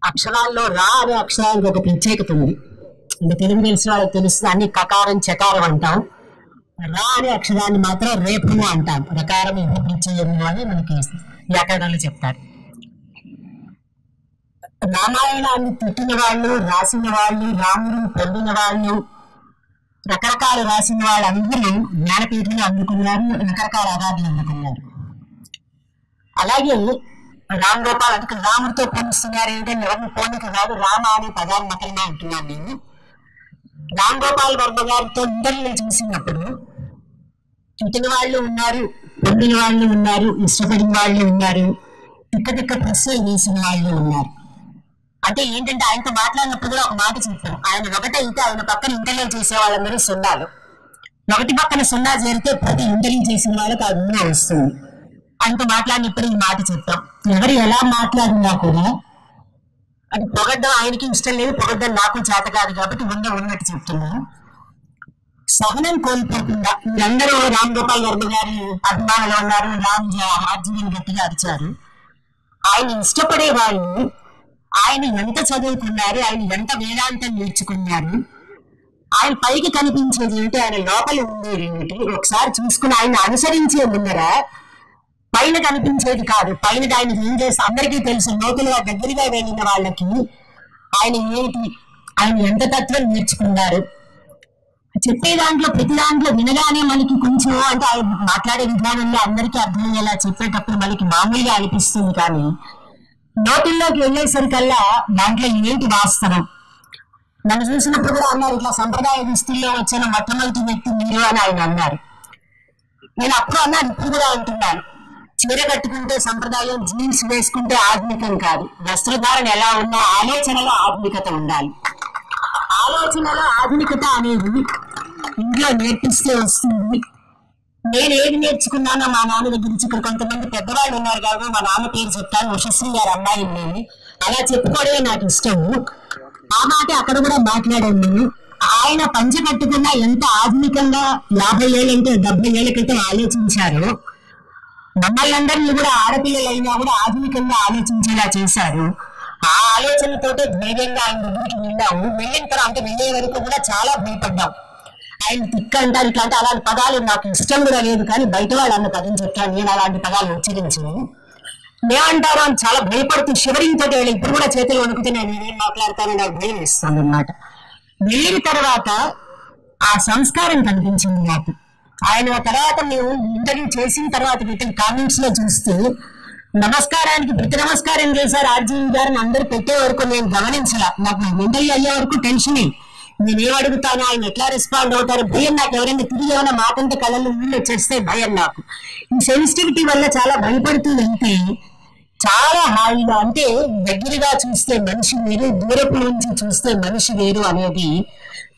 అక్షరాల్లో రా అనే అక్షరానికి ఒక ప్రత్యేకత ఉంది. అంటే తెలుగు తెలిసిన వాళ్ళకి తెలుస్తుంది, అన్ని కకారం చకారం అంటాం. రా అనే అక్షరాన్ని మాత్రం రేపు అంటాం. రకారం ప్రత్యేకము అని మనకి వ్యాకరణాలు చెప్తారు. రామాయణాన్ని పుట్టిన వాళ్ళు, రాసిన వాళ్ళు, రాముడు పొందిన వాళ్ళు, రకరకాలు రాసిన వాళ్ళందరూ జ్ఞానపీఠాలు అందుకున్నారు, రకరకాల అవార్డులు అందుకున్నారు. అలాగే రామ్ గోపాల్ అంటే రాముడితో పోలిస్తున్నారు ఏంటంటే ఎవరిని పోలిక కాదు, రామ అనే పదాన్ని మాత్రమే అంటున్నాను నేను. రామ్ గోపాల్ వర్మ గారితో ఇంటర్వ్యూలు చూసినప్పుడు పుట్టిన వాళ్ళు ఉన్నారు, పొందిన వాళ్ళు ఉన్నారు, ఇష్టపడిన వాళ్ళు ఉన్నారు, తిక్క ప్రశ్నలు వేసిన వాళ్ళు ఉన్నారు. అంటే ఏంటంటే ఆయనతో మాట్లాడినప్పుడు కూడా ఒక మాట చెప్పారు, ఆయన ఒకటైతే ఆయన పక్కన ఇంటర్వ్యూ చేసే వాళ్ళందరూ సున్నాలు, ఒకటి పక్కన సున్నా చేరితే ప్రతి ఇంటర్వ్యూ చేసిన వాళ్ళకి ఆ విన్నా వస్తుంది. ఆయనతో మాట్లాడినప్పుడు ఈ మాట చెప్పాం. ఎవరు ఎలా మాట్లాడినా కూడా అది పొగడ్డం ఆయనకి ఇష్టం లేదు, పొగడ్డం నాకు చేత కాదు కాబట్టి ఉన్నట్టు చెప్తున్నాను. సహనం కోల్పోకుండా మీరందరూ రామ్ గోపాల్ వర్మ గారి అభిమానులు ఉన్నారు, రామ్ హార్జీని గట్టిగా అరిచారు. ఆయన ఇష్టపడే వాళ్ళు ఆయన ఎంత చదువుకున్నారు, ఆయన ఎంత వేదాంతం నేర్చుకున్నారు, ఆయన పైకి కనిపించేది ఏమిటి, ఆయన లోపల ఉండేది ఏమిటి ఒకసారి చూసుకుని ఆయన అనుసరించే ముందర పైన కనిపించేది కాదు. పైన ఆయన ఏం చేస్తే అందరికీ తెలుసు, లోతులుగా దగ్గరగా వెళ్ళిన వాళ్ళకి ఆయన ఏంటి, ఆయన ఎంత తత్వం నేర్చుకున్నారు. చెప్పే దాంట్లో ప్రతి దాంట్లో వినగానే మనకి కొంచెం అంటే ఆయన మాట్లాడే విధానంలో అందరికీ అర్థమయ్యేలా చెప్పేటప్పుడు మనకి మామూలుగా అనిపిస్తుంది, కానీ నోటిల్లోకి వెళ్ళేసరికల్లా దాంట్లో ఏంటి వాస్తవం. నన్ను చూసినప్పుడు కూడా అన్నారు, ఇట్లా సంప్రదాయ దుస్తుల్లో వచ్చిన మొట్టమొదటి వ్యక్తి మీరు అని ఆయన అన్నారు. నేను అప్పుడు అన్నాను, ఇప్పుడు కూడా అంటున్నాను, చీర కట్టుకుంటే సంప్రదాయం, జీన్స్ వేసుకుంటే ఆధునికం కాదు. వస్త్రధారణ ఎలా ఉన్నా ఆలోచనలో ఆధునికత ఉండాలి. ఆలోచనలో ఆధునికత అనేది ఇంట్లో నేర్పిస్తే వస్తుంది. నేను ఏది నేర్చుకున్నానో మా నాన్న దగ్గర నుంచి, ఇక్కడ కొంతమంది పెద్దవాళ్ళు ఉన్నారు కాబట్టి మా నాన్న పేరు చెప్తాను, ఉషశ్రీ గారు అమ్మాయి నేను, అలా చెప్పుకోవడమే నాకు ఇష్టము. ఆ మాట అక్కడ కూడా మాట్లాడాను నేను. ఆయన పంచ కట్టుకున్నా ఎంత ఆధునికంగా 50 ఏళ్ళంటే 70 ఏళ్ళ క్రితం ఆలోచించారు. మమ్మల్ని అందరినీ కూడా ఆడపిల్లలైనా కూడా ఆధునికంగా ఆలోచించేలా చేశారు. ఆ ఆలోచనతోటే ధైర్యంగా ఆయన దగ్గరికి వెళ్ళాము. వెళ్ళిన తర్వాత అంటే వెళ్ళే వరకు కూడా చాలా భయపడ్డాం. ఆయన తిక్క అంటారు, ఇట్లా అంటే అలాంటి పదాలు నాకు ఇష్టం కూడా లేదు, కానీ బయట వాళ్ళు అన్న పదం చెప్తాను, నేను అలాంటి పదాలు ఉచ్చరించను. ఏమంటారు అని చాలా భయపడుతూ షివరింగ్ తోటి వెళ్ళి ఇప్పుడు కూడా చేతులు వణుకుతే నేను ఏం మాట్లాడతానో నాకు భయం ఇస్తాను అన్నమాట. వెళ్ళిన తర్వాత ఆ సంస్కారం కనిపించింది నాకు. ఆయన తర్వాత మేము ఇంటర్వ్యూ చేసిన తర్వాత పెట్టిన కామెంట్స్ లో చూస్తే నమస్కారానికి ప్రతి నమస్కారం చేశారు ఆర్జీవి గారిని అందరూ పెట్టే వరకు నేను గమనించలా. నాకు ఇంటర్వ్యూ అయ్యే వరకు టెన్షనే, నేను ఏం అడుగుతాను, ఆయన ఎట్లా రెస్పాండ్ అవుతారు భయం. నాకు ఎవరైనా తిరిగి ఏమైనా మాటంటే కళ్ళల్లో నీళ్ళు వచ్చేస్తే భయం నాకు. ఈ సెన్సిటివిటీ వల్ల చాలా భయపడుతూ వెళ్తే చాలా హాయిగా, అంటే దగ్గరగా చూస్తే మనిషి వేరు, దూరపు నుంచి చూస్తే మనిషి వేరు అనేది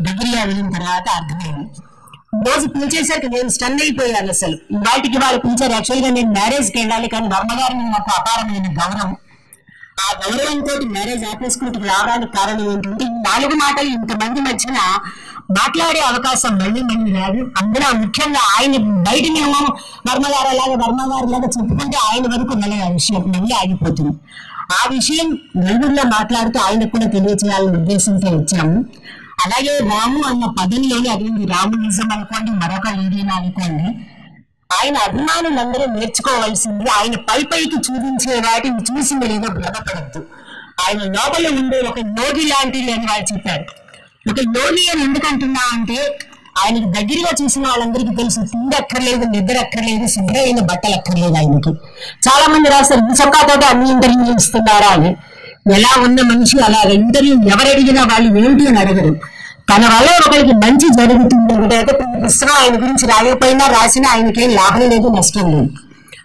దగ్గరగా వెళ్ళిన తర్వాత అర్థమైంది. రోజు పిలిచేసరికి నేను స్టన్ అయిపోయాను. అసలు వాటికి వాళ్ళు పిలిచారు. యాక్చువల్గా నేను మ్యారేజ్కి వెళ్ళాలి, కానీ వర్మగారిని నాకు అపారమైన గౌరవం. ఆ గౌరవంతో మ్యారేజ్ ఆపేసుకుంటూ రావడానికి కారణం ఏంటంటే 4 మాటలు ఇంతమంది మధ్యన మాట్లాడే అవకాశం మళ్ళీ రాదు. అందులో ముఖ్యంగా ఆయన బయట మేము వర్మగారు లాగా చెప్పుకుంటే ఆయన వరకు ఆ విషయం మళ్ళీ ఆగిపోతుంది. ఆ విషయం నలుగురిలో మాట్లాడుతూ ఆయనకు కూడా తెలియచేయాలనే ఉద్దేశంతో వచ్చాము. అలాగే రాము అన్న పదంలోనే అదేంటి రామునిజం అనుకోండి, మరొక ఏదైనా అనుకోండి, ఆయన అభిమానులందరూ నేర్చుకోవాల్సింది ఆయన పైకి చూపించే వాటిని చూసి మీరు ఏదో భ్రమపడద్దు. ఆయన లోపల ఉండే ఒక యోగి లాంటిది అని వాళ్ళు చెప్పారు. ఒక యోగి అని ఎందుకంటున్నా అంటే ఆయనకి దగ్గరగా చూసిన వాళ్ళందరికీ తెలుసు, తిండి అక్కర్లేదు, నిద్ర అక్కర్లేదు, శుభ్రమైన బట్టలు అక్కర్లేదు. ఆయనకి చాలా మంది రాస్తారు ఈ చొక్కాతో అన్ని ఇంటర్వ్యూలు ఇస్తున్నారా అని. ఎలా ఉన్న మనిషి అలా ఇంటర్వ్యూ ఎవరు అడిగినా వాళ్ళు ఏంటి అని అడగరు. తన వల్ల ఒకరికి మంచి జరుగుతుంది ఒకటైతే పుస్తకం ఆయన గురించి రాకపోయినా రాసినా ఆయనకేం లాభం లేదు, నష్టం లేదు.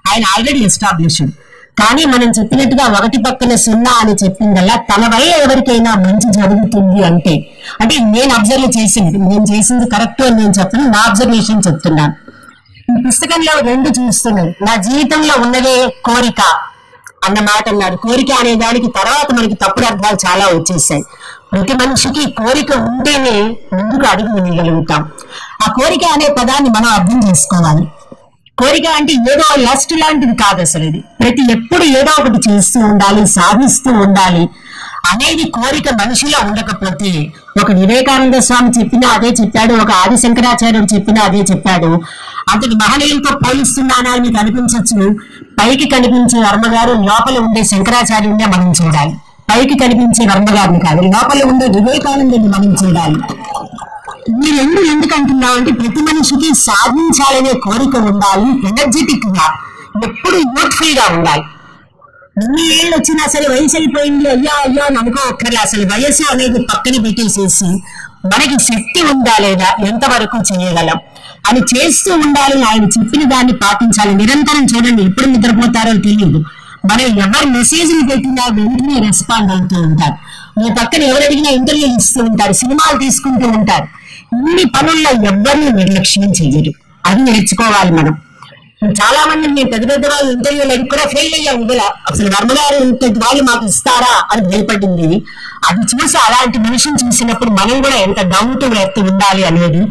ఆయన ఆల్రెడీ ఎస్టాబ్లిష్డ్. కానీ మనం చెప్పినట్టుగా ఒకటి పక్కన 0 అని చెప్పిందల్లా తన వల్ల ఎవరికైనా మంచి జరుగుతుంది అంటే నేను అబ్జర్వ్ చేసింది, నేను చేసింది కరెక్ట్ అని నేను చెప్పను, నా అబ్జర్వేషన్ చెప్తున్నాను. ఈ పుస్తకంలో 2 చూస్తున్నాను. నా జీవితంలో ఉన్నదే కోరిక అన్న మాట అన్నాడు. కోరిక అనే దానికి తర్వాత మనకి తప్పుడు అర్థాలు చాలా వచ్చేసాయి. ప్రతి మనిషికి కోరిక ఉంటేనే ముందుకు అడుగు వేయగలుగుతాం. ఆ కోరిక అనే పదాన్ని మనం అర్థం చేసుకోవాలి. కోరిక అంటే ఏదో లస్ట్ లాంటిది కాదు. అసలు ఇది ఎప్పుడు ఏదో ఒకటి చేస్తూ ఉండాలి, సాధిస్తూ ఉండాలి అనేది కోరిక మనిషిలో ఉండకపోతే, ఒక వివేకానంద స్వామి చెప్పినా అదే చెప్పాడు, ఒక ఆది శంకరాచార్యుడు చెప్పినా అదే చెప్పాడు. అంతటి మహనీయులతో పోలిస్తున్నానా అని మీకు అనిపించవచ్చు. పైకి కనిపించే వర్మగారు, లోపల ఉండే శంకరాచార్యుడినే మనం చూడాలి. పైకి కనిపించే వర్మగారిని కాదు, లోపల ఉండే వివేకానందుని మనం చూడాలి. ఈ రెండు ఎందుకంటున్నాం అంటే, ప్రతి మనిషికి సాధించాలనే కోరిక ఉండాలి, ఎనర్జెటిక్ గా, ఎప్పుడు యూత్ఫుల్ గా ఉండాలి. ఎన్ని ఏళ్ళు వచ్చినా సరే వయసు అయిపోయింది అయ్యా అని అనుకోక్కర్లే. అసలు వయసు అనేది పక్కన పెట్టేసేసి మనకి శక్తి ఉందా లేదా, ఎంతవరకు చేయగలం అని చేస్తూ ఉండాలి. ఆయన చెప్పిన దాన్ని పాటించాలి నిరంతరం. చూడండి, ఎప్పుడు నిద్రపోతారో తెలియదు. మనం ఎవరు మెసేజ్లు పెట్టినా వెంటనే రెస్పాండ్ అవుతూ ఉంటారు. మీ పక్కన ఎవరు అడిగినా ఇంటర్వ్యూలు ఇస్తూ ఉంటారు, సినిమాలు తీసుకుంటూ ఉంటారు. ఇన్ని పనుల్లో ఎవరిని నిర్లక్ష్యం చెయ్యరు. అది నేర్చుకోవాలి మనం. చాలా మంది మేము పెద్ద పెద్ద వాళ్ళు ఇంటర్వ్యూలు అడిగి కూడా ఫెయిల్ అయ్యాం. ఇలా అసలు వర్మగారు వాళ్ళు మాకు ఇస్తారా అని భయపడింది. అది చూసి అలాంటి మనిషిని చూసినప్పుడు మనం కూడా ఎంత డౌన్ టు ఎర్త్ ఉండాలి అనేది,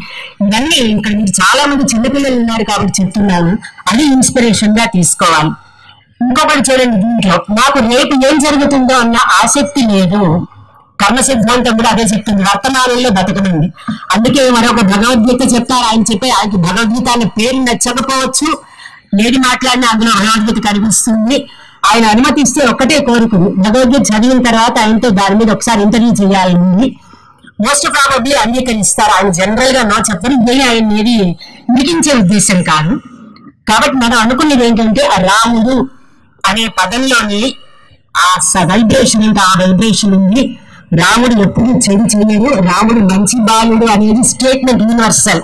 ఇవన్నీ ఇక్కడ మీరు చాలా మంది చిన్నపిల్లలు ఉన్నారు కాబట్టి చెప్తున్నాను, అది ఇన్స్పిరేషన్ గా తీసుకోవాలి. ఇంకొకటి చూడండి, దీంట్లో నాకు రేపు ఏం జరుగుతుందో అన్న ఆసక్తి లేదు. కర్మ సిద్ధాంతం కూడా అదే చెప్తుంది, వర్తమానంలో బతకమండి. అందుకే మరొక భగవద్గీత చెప్తారు. ఆయనకి భగవద్గీత అనే పేరు నచ్చకపోవచ్చు, ఏది మాట్లాడినా అందులో భగవద్గీత కనిపిస్తుంది. ఆయన అనుమతిస్తే ఒక్కటే కోరుకుని భగవద్గీత చదివిన తర్వాత ఆయనతో దాని మీద ఒకసారి ఇంటర్వ్యూ చేయాలని మోస్ట్ ప్రాబబ్లీ అంగీకరిస్తారు. ఆయన జనరల్ గా నా చెప్పని ఆయన ఏది మిగించే ఉద్దేశం కాదు. కాబట్టి మనం అనుకున్నది ఏంటంటే, ఆ రాముడు అనే పదంలోని ఆ వైబ్రేషన్ అంటే ఆ వైబ్రేషన్ ఉంది. రాముడు ఎప్పుడు చెడు చేయడు, రాముడు మంచి బాలుడు అనేది స్టేట్మెంట్ యూనివర్సల్.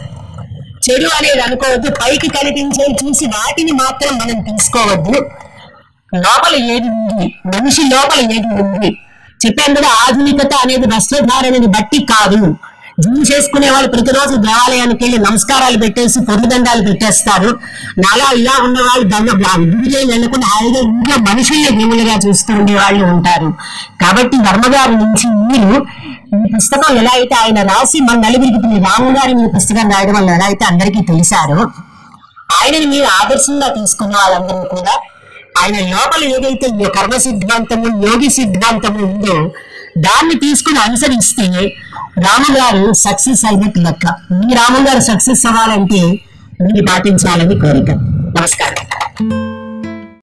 చెడు అనేది అనుకోవద్దు, పైకి కనిపించే చూసి వాటిని మాత్రం మనం తీసుకోవద్దు. లోపల ఏది ఉంది, మనిషి లోపల ఏది ఉంది చెప్పాను కదా. ఆధునికత అనేది వస్త్రధారణని బట్టి కాదు. జిమ్ చేసుకునే వాళ్ళు ప్రతిరోజు దేవాలయానికి వెళ్ళి నమస్కారాలు పెట్టేసి పొర్లుదండాలు పెట్టేస్తారు. నాలా ఇలా ఉన్న వాళ్ళు గుడిలో వెళ్ళకుండా హాయిగా ఇంట్లో మనుషుల్ని దేవులుగా చూస్తూ ఉండే వాళ్ళు ఉంటారు. కాబట్టి వర్మగారి నుంచి మీరు ఈ పుస్తకం ఎలా అయితే ఆయన రాసి మన నలుగురికి, రాము గారి మీ పుస్తకం రాయడం వల్ల ఎలా అయితే అందరికీ తెలిసారో, ఆయనని మీరు ఆదర్శంగా తీసుకున్న వాళ్ళందరూ కూడా ఆయన లోపల ఏదైతే కర్మ సిద్ధాంతము, యోగి సిద్ధాంతము ఉందో దాన్ని తీసుకుని అనుసరిస్తే రాము గారు సక్సెస్ అయినట్టు లెక్క. మీ రాము గారు సక్సెస్ అవ్వాలంటే మీరు పాటించాలని కోరిక. నమస్కారం.